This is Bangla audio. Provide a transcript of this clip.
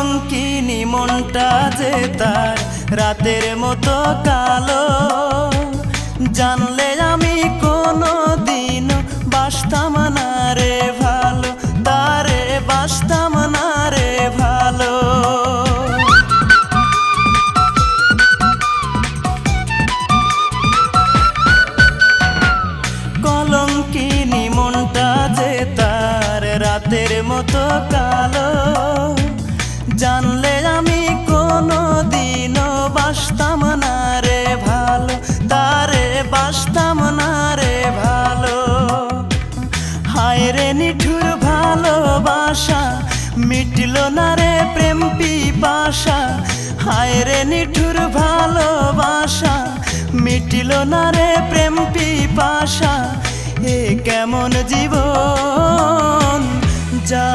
কলঙ্কিনী মনটা যে তার রাতের মতো কালো, জানলে আমি কোনো দিন বাসতাম না রে ভালো, তারে বাসতাম না রে ভালো। কলঙ্কিনী মনটা যে তার রাতের মতো কালো, জানলে আমি কোনো দিনও বাসতাম না রে ভালো, তারে বাসতাম না রে ভালো। হায় রে নিঠুর ভালোবাসা, মিটল না রে প্রেম পিপাসা। হায় রে নিঠুর ভালোবাসা, মিটল না রে প্রেম পিপাসা। এ কেমন জীবন যা